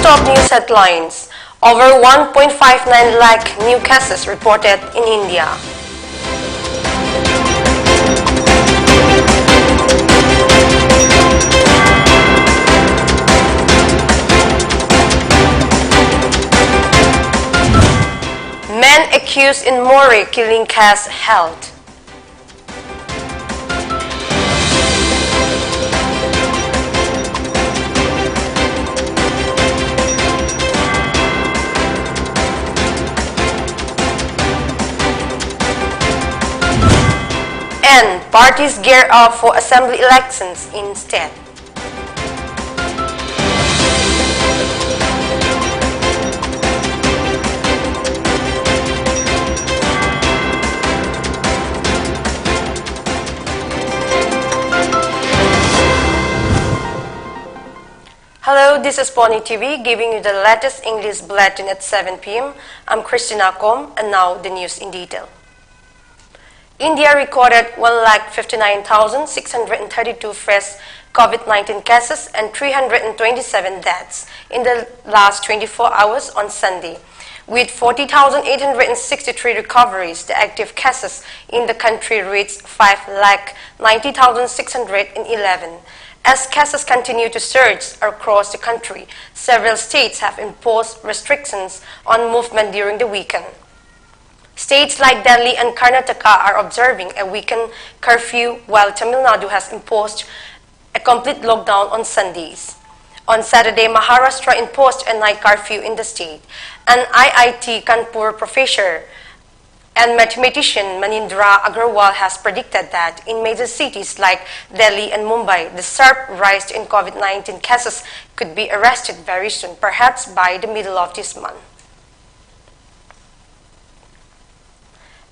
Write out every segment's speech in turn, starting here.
top news headlines. Over 1.59 lakh new cases reported in India. Men accused in Moreh killing case held. And parties gear up for assembly elections instead. Hello, this is Pony TV giving you the latest English bulletin at 7 p.m. I'm CHRISTINA and now the news in detail. India recorded 1,59,632 fresh COVID-19 cases and 327 deaths in the last 24 hours on Sunday. With 40,863 recoveries, the active cases in the country reached 5,90,611. As cases continue to surge across the country, several states have imposed restrictions on movement during the weekend. States like Delhi and Karnataka are observing a weekend curfew, while Tamil Nadu has imposed a complete lockdown on Sundays. On Saturday, Maharashtra imposed a night curfew in the state. An IIT Kanpur professor and mathematician Manindra Agarwal has predicted that in major cities like Delhi and Mumbai, the sharp rise in COVID-19 cases could be arrested very soon, perhaps by the middle of this month.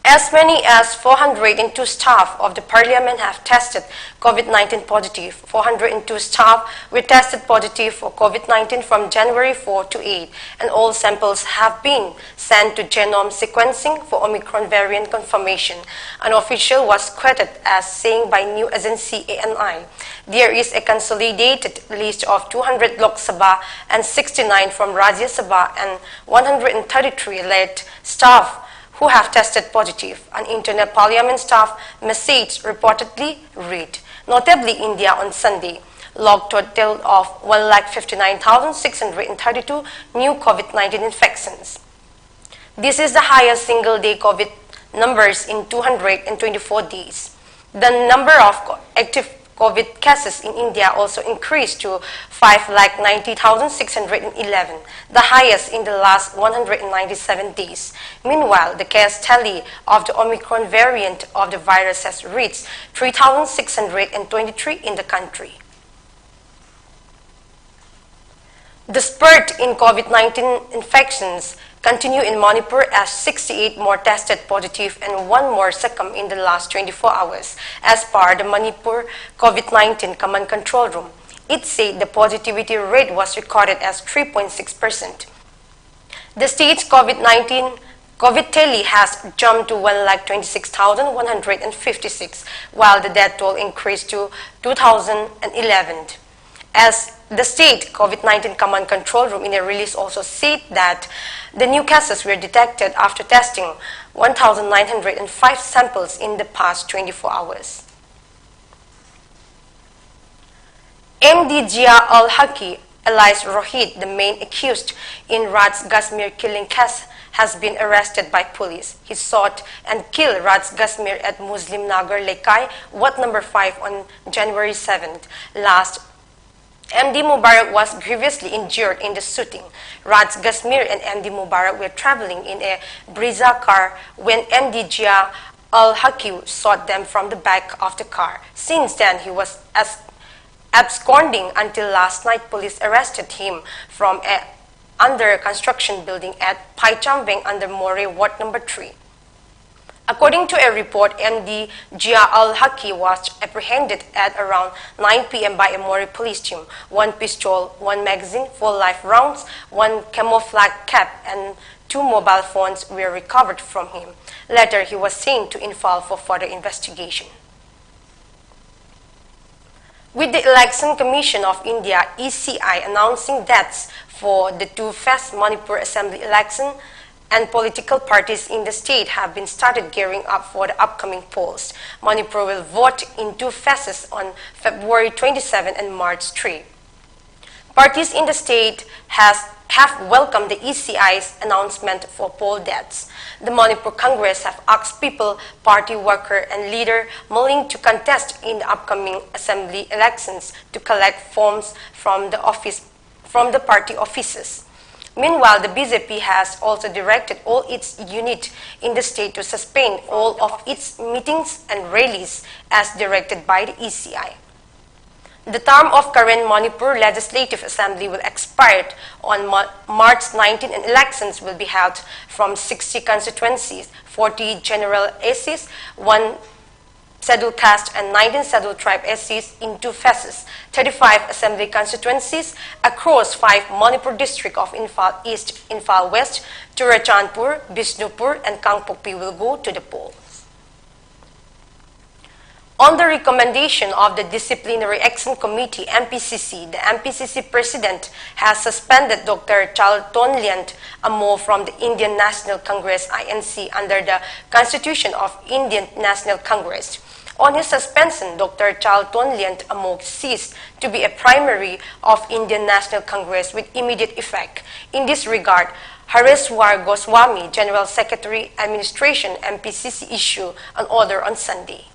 As many as 402 staff of the parliament have tested COVID-19 positive. 402 staff were tested positive for COVID-19 from January 4 to 8, and all samples have been sent to genome sequencing for Omicron variant confirmation. An official was quoted as saying by news agency ANI, "There is a consolidated list of 200 Lok Sabha and 69 from Rajya Sabha and 133 led staff who have tested positive." An internal parliament staff message reportedly read. Notably, India on Sunday logged a total of 1,59,632 new COVID-19 infections. This is the highest single-day COVID numbers in 224 days. The number of active COVID cases in India also increased to 5,90,611, the highest in the last 197 days. Meanwhile, the case tally of the Omicron variant of the virus has reached 3,623 in the country. The spurt in COVID-19 infections continue in Manipur as 68 more tested positive and one more succumbed in the last 24 hours, as per the Manipur COVID-19 Command Control Room. It said the positivity rate was recorded as 3.6%. The state's COVID tally has jumped to 1,26,156, while the death toll increased to 2,011. As the state COVID-19 Command Control Room in a release also said that the new cases were detected after testing 1,905 samples in the past 24 hours. MD Zia al-Haqi, alias Rohit, the main accused in Raj Gambir killing case, has been arrested by police. He sought and killed Raj Gambir at Muslim Nagar Lekai, Wat number 5 on January 7th. Last MD Mubarak was grievously injured in the shooting. Raj Gambir and MD Mubarak were traveling in a Brezza car when MD Zia al-Haqi shot them from the back of the car. Since then, he was absconding until last night. Police arrested him from a under construction building at Paichambeng under Moreh, Ward number 3. According to a report, MD Zia al-Haqi was apprehended at around 9 p.m. by a Moreh police team. One pistol, one magazine, 4 live rounds, one camouflage cap, and 2 mobile phones were recovered from him. Later, he was sent to Infal for further investigation. With the Election Commission of India (ECI) announcing deaths for the two-phase Manipur Assembly election, and political parties in the state have been started gearing up for the upcoming polls. Manipur will vote in two phases on February 27 and March 3. Parties in the state have welcomed the ECI's announcement for poll dates. The Manipur Congress have asked people, party worker and leader willing to contest in the upcoming assembly elections to collect forms from the party offices. Meanwhile, the BJP has also directed all its units in the state to suspend all of its meetings and rallies as directed by the ECI. The term of current Manipur Legislative Assembly will expire on March 19 and elections will be held from 60 constituencies, 40 general SCs, 1 scheduled caste and 19 scheduled tribe SCs in two phases, 35 assembly constituencies across 5 Manipur districts of Imphal East, Imphal West, Churachandpur, Bishnupur and Kangpokpi will go to the polls. On the recommendation of the Disciplinary Action Committee, MPCC, the MPCC President has suspended Dr Charlton from the Indian National Congress INC under the Constitution of Indian National Congress. On his suspension, Dr Charlton ceased to be a primary of Indian National Congress with immediate effect. In this regard, Hareswar Goswami, General Secretary Administration, MPCC, issued an order on Sunday.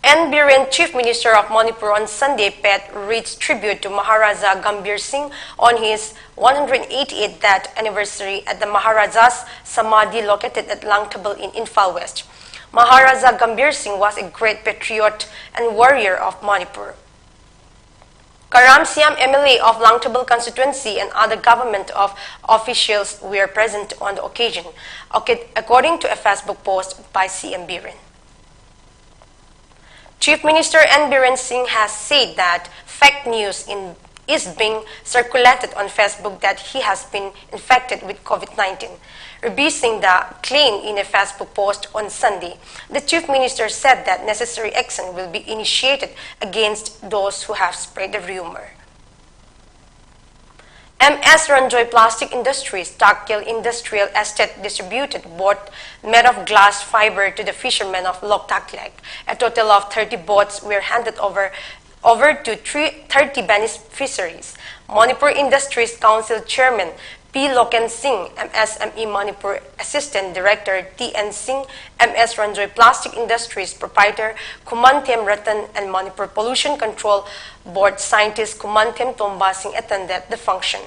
Birender, Chief Minister of Manipur, on Sunday paid rich tribute to Maharaja Gambir Singh on his 188th death anniversary at the Maharaja's Samadhi located at Langtabal in Imphal West. Maharaja Gambir Singh was a great patriot and warrior of Manipur. Karam Siam MLA of Langtabal constituency and other government officials were present on the occasion, according to a Facebook post by CM Birender. Chief Minister Birender Singh has said that fake news is being circulated on Facebook that he has been infected with COVID-19. Rebutting the claim in a Facebook post on Sunday, the Chief Minister said that necessary action will be initiated against those who have spread the rumor. MS Ranjoy Plastic Industries Takil Industrial Estate distributed boat made of glass fiber to the fishermen of Lakh. A total of 30 boats were handed over to 30 beneficiaries. Manipur Industries Council Chairman P. Loken Singh, MSME Manipur Assistant Director T.N. Singh, MS Ranjoy Plastic Industries Proprietor Kumanthem Ratan, and Manipur Pollution Control Board Scientist Kumanthem Tomba Singh attended the function.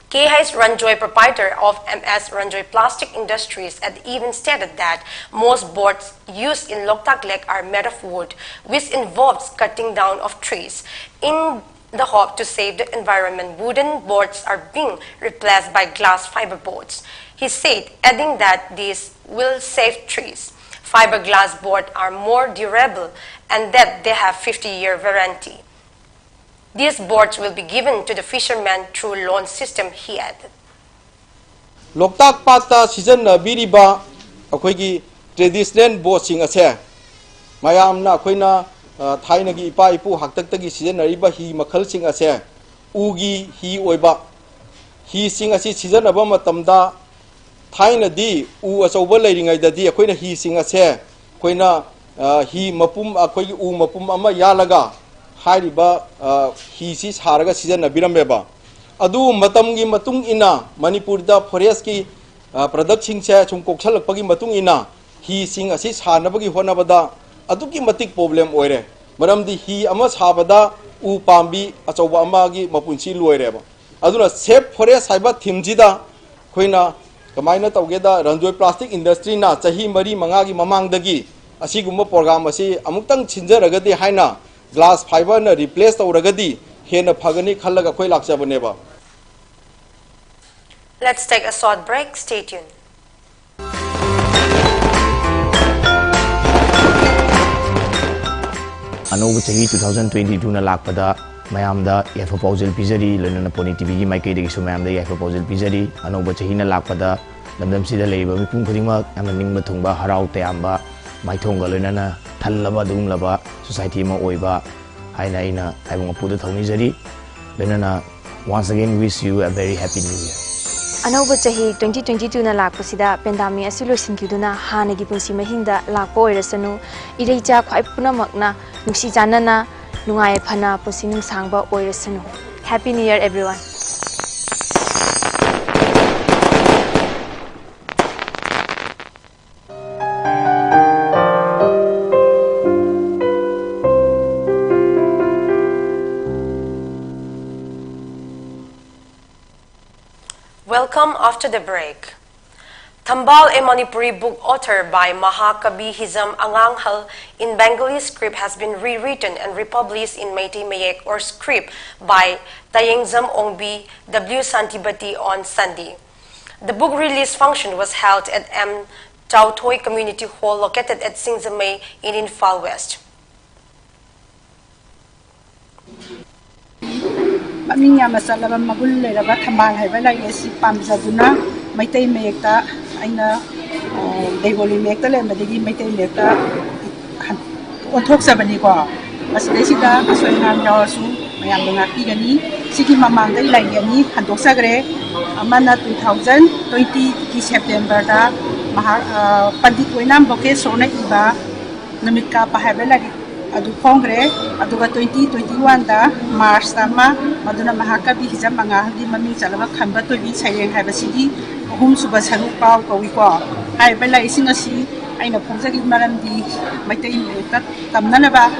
K.H. Ranjoy, proprietor of MS Ranjoy Plastic Industries, had even stated that most boards used in Lakh are made of wood, which involves cutting down of trees. In the hope to save the environment, wooden boards are being replaced by glass fiber boards. He said, adding that this will save trees. Fiberglass boards are more durable and that they have 50-year warranty. These boards will be given to the fishermen through loan system, he added. Loktak Pakta season biriba akoigi traditional boating ase mayamna akoina thainagi ipa ipu haktaktagi season riba hi makhal sing ase ugi hi oiba hi sing asi season aba matamda thaina di u asoba leiringai dadi akoina hi sing ase akoina hi mapum akoigi u mapum ama yalaga hairiba hi si haraga season birameba adu matamgi matung ina Manipur da forest ki product sing se chung koksalakpagi matung ina hi sing asi sanabagi honabada aduki matik problem oire maramdi hi ama sabada u pambi achoba amagi mapunchi loireba aduna safe forest haiba thimjida khoina kamaina tawgeda Ranjoy Plastic Industry na chahi mari mangagi mamangdagi asigumba program asi amuktang chinjaragadi haina glass fiber na replace tawragadi hena phagani khallaga khoi lakjabaneba. Let's take a short break. Stay tuned. Anoba chahi 2022 na lakpada mayamda ya proposal pizari lana poni tv gi maike de su mayamda ya proposal pizari anoba chahi na lakpada lamdam sida leiba mipum khudingma amaning mathungba harau tayamba maithonga lana thallaba dumlaba society ma oiba haina aina haibong apuda thongni loinana once again wish you a very happy new year. Anauba chahi 2022 na lakpasida pandemic asilo sinkiduna hanagi punsi mahinda lakpo oirasanu ireicha khwai punamakna nuksi janana nungai phana punsi nungsangba oirasanu. Happy New Year everyone. Welcome after the break. Tambal, a Manipuri book authored by Mahakabi Hizam Anganghal in Bengali script, has been rewritten and republished in Meitei Mayek or script by Tayengzam Ongbi W. Santibati on Sunday. The book release function was held at M. Tautoi Community Hall located at Singh in Infal West. Aminya masalaba magul leraba thambal haibala yesi pamjaduna Meitei Mayekta aina Bengali Mayekta le madigi Meitei Mayekta onthok sabani ko asidesida asoinam yawasu mayam nga pigani sigi mamang dai laigani handok sagre amana 2020 ki September da pandit oinam boke sona iba namit ka pahabela adu kongre aduga 2021 da March tama maduna Mahakabi Hizam Anganghal mami chalaba khamba tobi saireng haibasidi ahum suba saru paw kawi ko haibela ising asi aina phongjagi maramdi Meitei Mayekta tamnanaba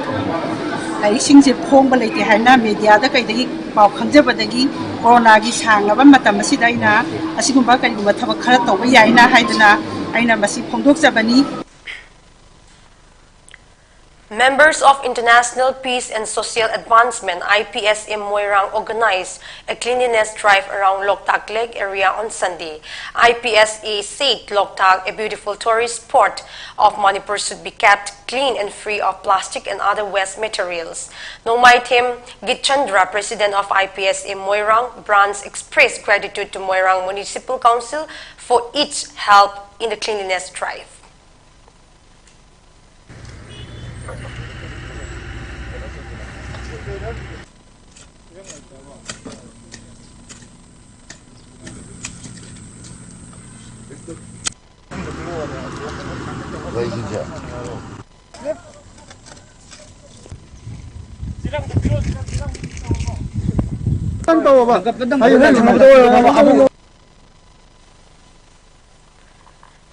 laising je phongba leite haina media da kaidagi paw khangjabadagi corona gi sangaba matam asida aina asigumba kaigumba thabak khara tawba yaina haiduna aina masi phongdokjabani. Members of International Peace and Social Advancement IPSA Moirang organized a cleanliness drive around Loktak Lake area on Sunday. IPSA said Loktak, a beautiful tourist spot of Manipur, should be kept clean and free of plastic and other waste materials. Nomaitim Gitchandra, president of IPSA Moirang branch, expressed gratitude to Moirang Municipal Council for its help in the cleanliness drive.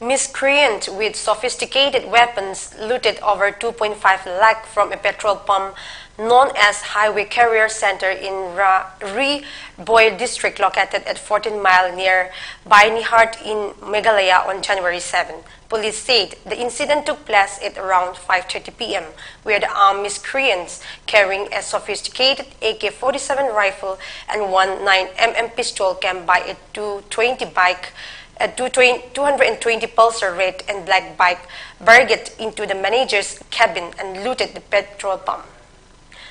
Miscreant with sophisticated weapons looted over 2.5 lakh from a petrol pump known as Highway Carrier Center in Ri-Boy district located at 14 Mile near Bainihart in Meghalaya on January 7. Police said the incident took place at around 5:30 p.m. where the armed miscreants carrying a sophisticated AK-47 rifle and one 9mm pistol came by a 220 bike, a 220 Pulsar red and black bike, barricaded into the manager's cabin and looted the petrol pump.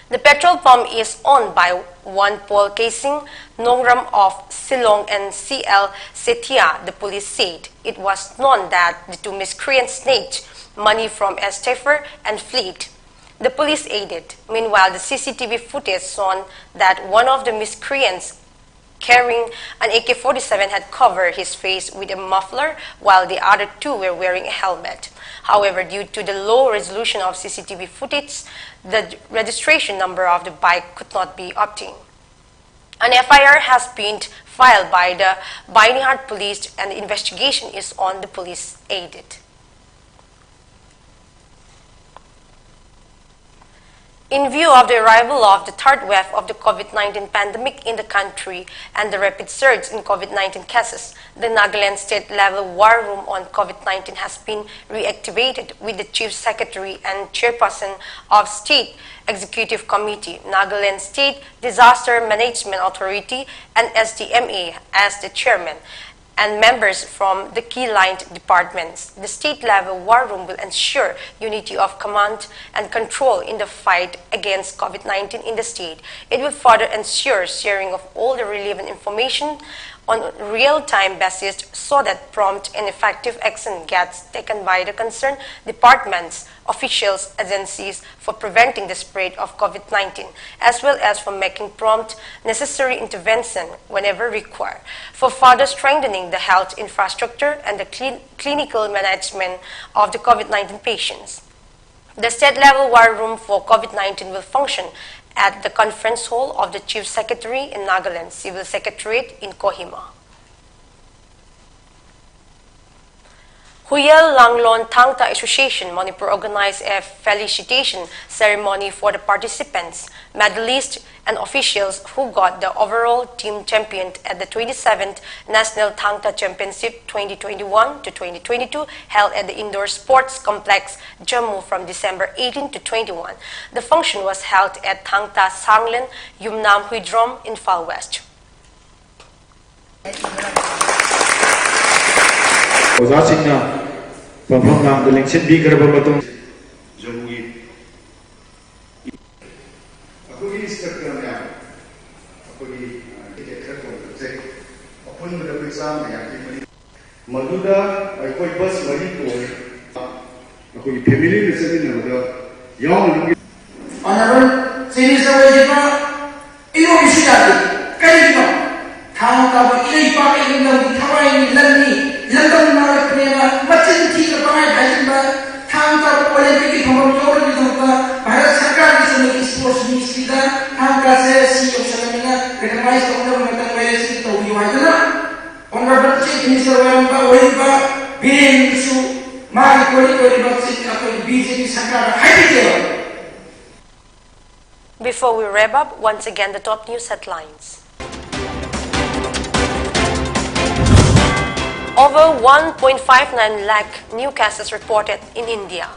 The petrol pump is owned by one Paul Casing, Nongram of Silong and CL Setia, the police said. It was known that the two miscreants snatched money from a staffer and fled. The police aided. Meanwhile, the CCTV footage shown that one of the miscreants carrying an AK-47 had covered his face with a muffler while the other two were wearing a helmet. However, due to the low resolution of CCTV footage, the registration number of the bike could not be obtained. An FIR has been filed by the Bainihart police and the investigation is on the police aided. In view of the arrival of the third wave of the COVID-19 pandemic in the country and the rapid surge in COVID-19 cases, the Nagaland state-level war room on COVID-19 has been reactivated with the Chief Secretary and Chairperson of State Executive Committee, Nagaland State Disaster Management Authority and SDMA as the chairman, and members from the key line departments. The state-level war room will ensure unity of command and control in the fight against COVID-19 in the state. It will further ensure sharing of all the relevant information on a real-time basis so that prompt and effective action gets taken by the concerned departments officials' agencies for preventing the spread of COVID-19, as well as for making prompt necessary intervention whenever required, for further strengthening the health infrastructure and the clinical management of the COVID-19 patients. The state-level war room for COVID-19 will function at the conference hall of the Chief Secretary in Nagaland Civil Secretariat in Kohima. Huyel Langlon Tanta Association Manipur organized a felicitation ceremony for the participants, medalists, and officials who got the overall team champion at the 27th National Tanta Championship 2021 to 2022 held at the Indoor Sports Complex, Jammu from December 18 to 21. The function was held at Tanta Sanglen Yumnam Huidrom in Far West. Before we wrap up, once again the top news headlines. Over 1.59 lakh new cases reported in India.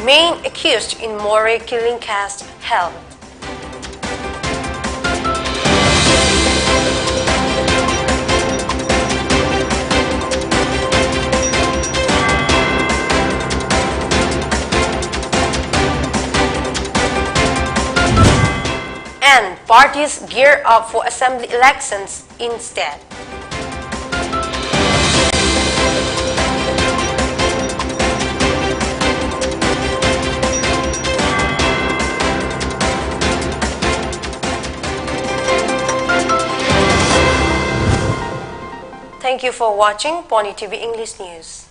Main accused in Moray killing case held. And parties gear up for assembly elections instead. Thank you for watching Pony TV English News.